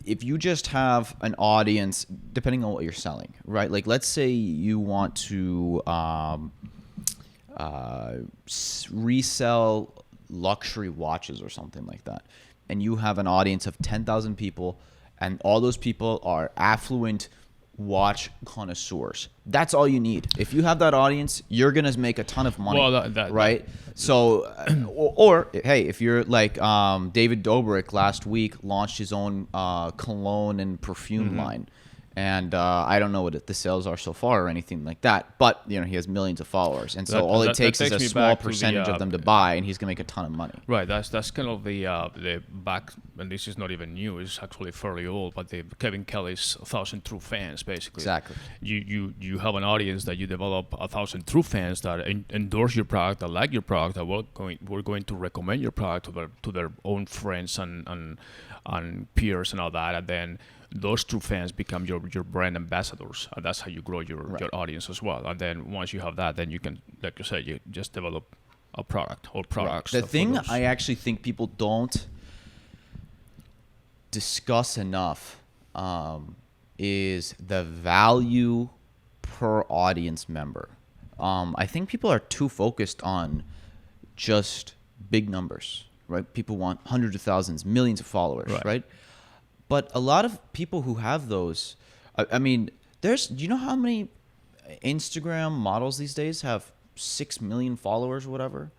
if you just have an audience, depending on what you're selling, right? Like, let's say you want to resell luxury watches or something like that, and you have an audience of 10,000 people, and all those people are affluent watch connoisseurs. That's all you need. If you have that audience, you're gonna make a ton of money, right? So, or hey, if you're like David Dobrik last week launched his own cologne and perfume line, and I don't know what the sales are so far or anything like that, but he has millions of followers, and so all it takes is a small percentage of them to buy, and he's gonna make a ton of money. Right. That's kind of the back, and this is not even new. It's actually fairly old, but the Kevin Kelly's 1,000 true fans, basically. Exactly. You have an audience that you develop 1,000 true fans that endorse your product, that like your product, that we're going to recommend your product to their own friends and peers and all that, and then those true fans become your brand ambassadors, and that's how you grow your audience as well. And then once you have that, then you can, like you said, you just develop a product or products. The thing I actually think people don't discuss enough is the value per audience member. I think people are too focused on just big numbers, right? People want hundreds of thousands, millions of followers, right? But a lot of people who have those, I mean, do you know how many Instagram models these days have 6 million followers or whatever?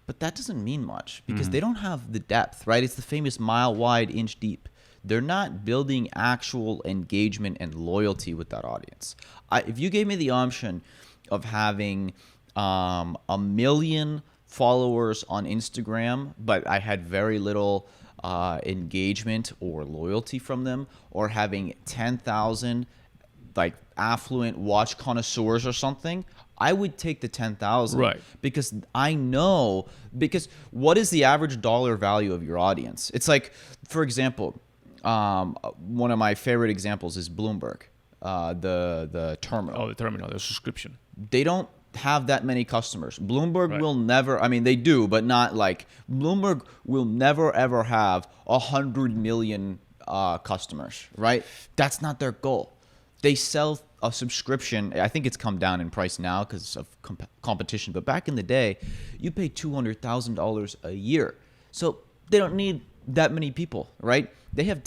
But that doesn't mean much because they don't have the depth, right? It's the famous mile wide, inch deep. They're not building actual engagement and loyalty with that audience. If you gave me the option of having 1 million followers on Instagram, but I had very little engagement or loyalty from them, or having 10,000 like affluent watch connoisseurs or something, I would take the 10,000, right? Because what is the average dollar value of your audience? It's like, for example, one of my favorite examples is Bloomberg, the terminal. Oh, the terminal, the subscription. They don't have that many customers. Bloomberg will never, I mean, they do, but not like, Bloomberg will never ever have 100 million customers, right? That's not their goal. They sell a subscription. I think it's come down in price now because of competition, but back in the day, you pay $200,000 a year. So they don't need that many people, right? They have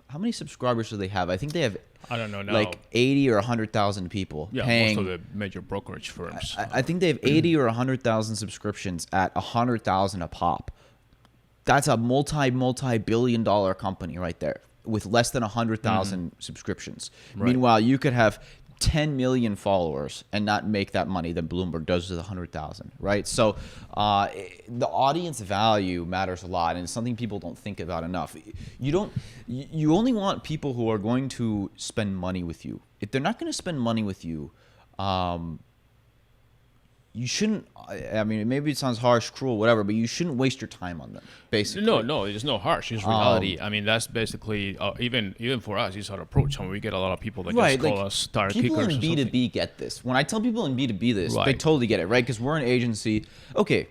how many subscribers do they have? I think they have, I don't know now, like 80 or 100,000 people paying. Most of the major brokerage firms. I think they have 80 or 100,000 subscriptions at 100,000 a pop. That's a multi-billion-dollar company right there with less than 100,000 subscriptions. Right. Meanwhile, you could have 10 million followers and not make that money that Bloomberg does with 100,000, right? So the audience value matters a lot, and it's something people don't think about enough. You only want people who are going to spend money with you. If they're not going to spend money with you, you shouldn't, I mean, maybe it sounds harsh, cruel, whatever, but you shouldn't waste your time on them, basically. No, it's not harsh. It's reality. I mean, that's basically, even for us, it's our approach. I mean, we get a lot of people that just call us tire kickers or something. People in B2B get this. When I tell people in B2B this, they totally get it, right? Because we're an agency. Okay,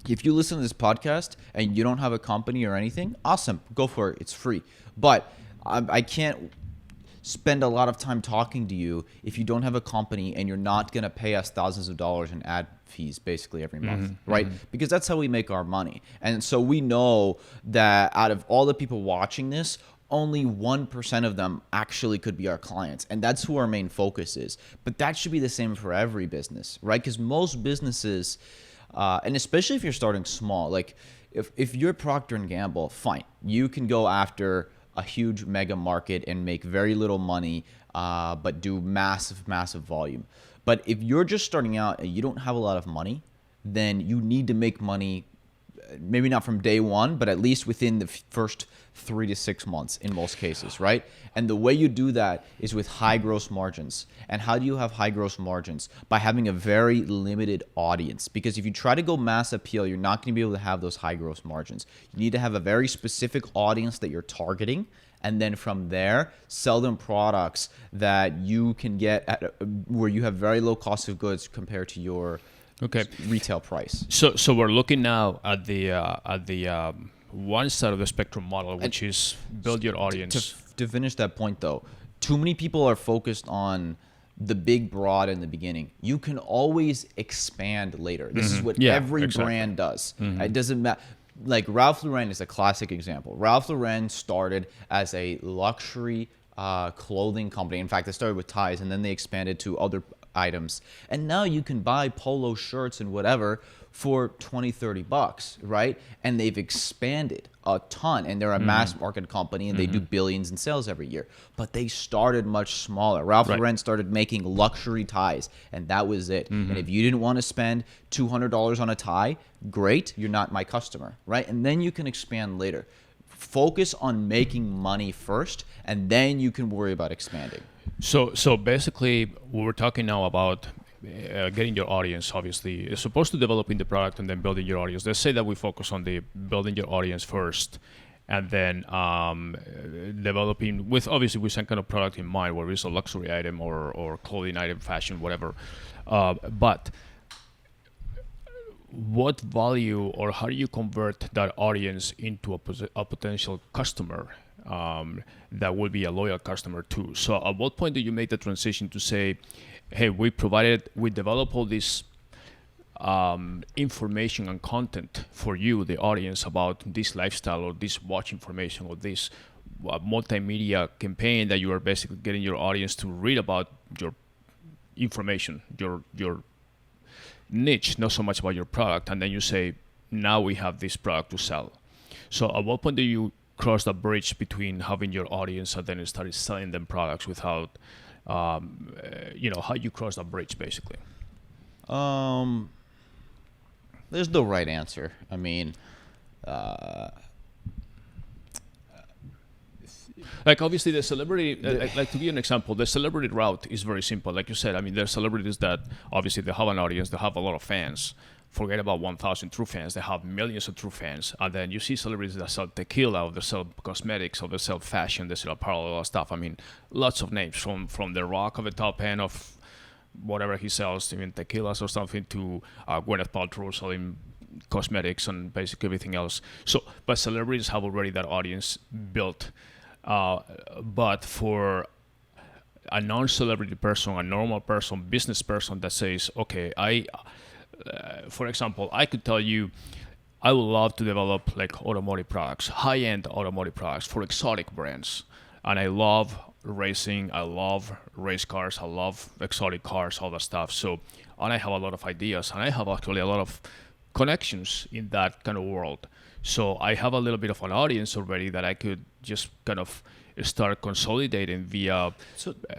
if you listen to this podcast and you don't have a company or anything, awesome. Go for it. It's free. But I can't spend a lot of time talking to you if you don't have a company and you're not going to pay us thousands of dollars in ad fees basically every month, right? Because that's how we make our money. And so we know that out of all the people watching this, only 1% of them actually could be our clients. And that's who our main focus is. But that should be the same for every business, right? Because most businesses, and especially if you're starting small, like if you're Procter & Gamble, fine. You can go after a huge mega market and make very little money, but do massive volume. But if you're just starting out and you don't have a lot of money, then you need to make money, maybe not from day one, but at least within the first 3 to 6 months in most cases, right? And the way you do that is with high gross margins. And how do you have high gross margins? By having a very limited audience. Because if you try to go mass appeal, you're not going to be able to have those high gross margins. You need to have a very specific audience that you're targeting. And then from there, sell them products that you can get at where you have very low cost of goods compared to your retail price. So we're looking now at the one side of the spectrum model, which is build your audience. To finish that point, though, too many people are focused on the big broad in the beginning. You can always expand later. This is what every brand does. It doesn't matter. Like Ralph Lauren is a classic example. Ralph Lauren started as a luxury clothing company. In fact, they started with ties and then they expanded to other items. And now you can buy polo shirts and whatever for $20-$30, right? And they've expanded a ton, and they're a mass market company, and they do billions in sales every year. But they started much smaller. Ralph Lauren started making luxury ties, and that was it. And if you didn't want to spend $200 on a tie, great, you're not my customer, right? And then you can expand later. Focus on making money first, and then you can worry about expanding. So basically, we're talking now about getting your audience. Obviously, it's supposed to developing the product and then building your audience. Let's say that we focus on the building your audience first, and then developing with some kind of product in mind, whether it's a luxury item or clothing item, fashion, whatever. But what value, or how do you convert that audience into a potential customer that will be a loyal customer too? So at what point do you make the transition to say, hey, we develop all this information and content for you, the audience, about this lifestyle or this watch information or this multimedia campaign that you are basically getting your audience to read about your information, your niche, not so much about your product, and then you say, now we have this product to sell. So at what point do you cross the bridge between having your audience and then start selling them products without, how you cross that bridge, basically? There's no right answer. I mean, like obviously the celebrity, like to give you an example, the celebrity route is very simple. Like you said, I mean, there are celebrities that obviously they have an audience, they have a lot of fans. Forget about 1,000 true fans. They have millions of true fans. And then you see celebrities that sell tequila, or they sell cosmetics, or they sell fashion, they sell apparel, all that stuff. I mean, lots of names from The Rock at the top end of whatever he sells, even tequilas or something, to Gwyneth Paltrow selling cosmetics and basically everything else. So, but celebrities have already that audience built. But for a non-celebrity person, a normal person, business person that says, okay, for example, I could tell you, I would love to develop like automotive products, high-end automotive products for exotic brands. And I love racing, I love race cars, I love exotic cars, all that stuff. So, and I have a lot of ideas, and I have actually a lot of connections in that kind of world. So I have a little bit of an audience already that I could just kind of start consolidating via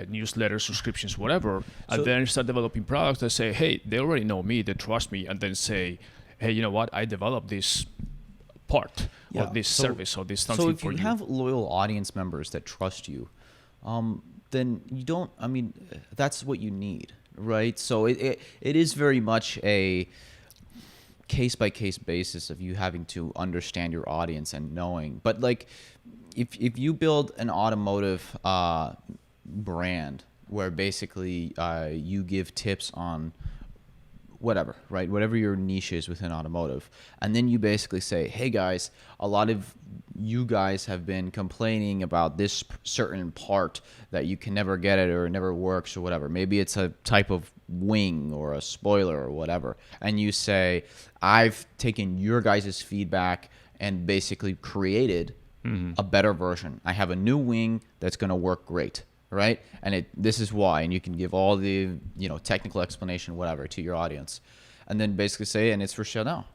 newsletters, subscriptions, whatever, and then start developing products that say, hey, they already know me, they trust me, and then say, hey, you know what, I developed this part or this service or this something for you. So if you have loyal audience members that trust you, then you don't, I mean, that's what you need, right? So it is very much a case-by-case basis of you having to understand your audience and knowing. But like, if you build an automotive brand where basically you give tips on whatever, right? Whatever your niche is within automotive. And then you basically say, hey guys, a lot of you guys have been complaining about this certain part that you can never get it or it never works or whatever. Maybe it's a type of wing or a spoiler or whatever. And you say, I've taken your guys' feedback and basically created a better version. I have a new wing that's going to work great. Right? And this is why, and you can give all the, technical explanation, whatever, to your audience. And then basically say, and it's for sale now.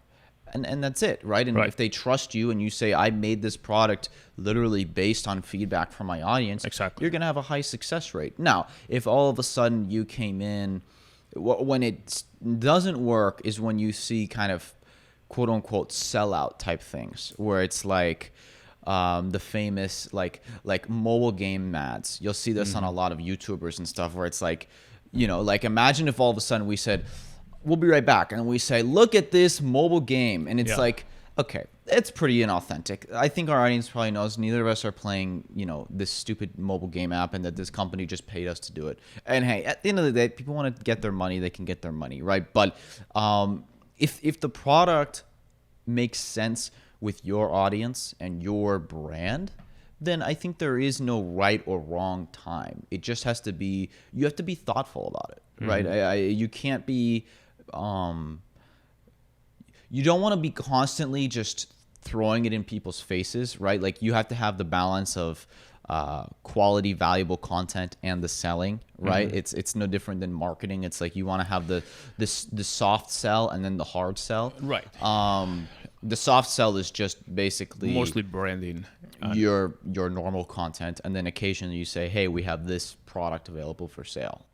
And that's it, right? And if they trust you and you say, I made this product literally based on feedback from my audience, you're going to have a high success rate. Now, if all of a sudden you came in, when it doesn't work is when you see kind of quote unquote sellout type things, where it's like, the famous like mobile game ads. You'll see this on a lot of YouTubers and stuff, where it's like, like imagine if all of a sudden we said, we'll be right back, and we say, look at this mobile game, and it's like, okay, it's pretty inauthentic. I think our audience probably knows neither of us are playing, this stupid mobile game app, and that this company just paid us to do it. And hey, at the end of the day, people want to get their money, they can get their money, right? But if the product makes sense with your audience and your brand, then I think there is no right or wrong time. It just has to be, you have to be thoughtful about it, right? You can't be, you don't want to be constantly just throwing it in people's faces, right? Like you have to have the balance of quality, valuable content and the selling, right? It's no different than marketing. It's like you want to have the soft sell and then the hard sell. Right. The soft sell is just basically Mostly branding. Your normal content, and then occasionally you say, hey, we have this product available for sale.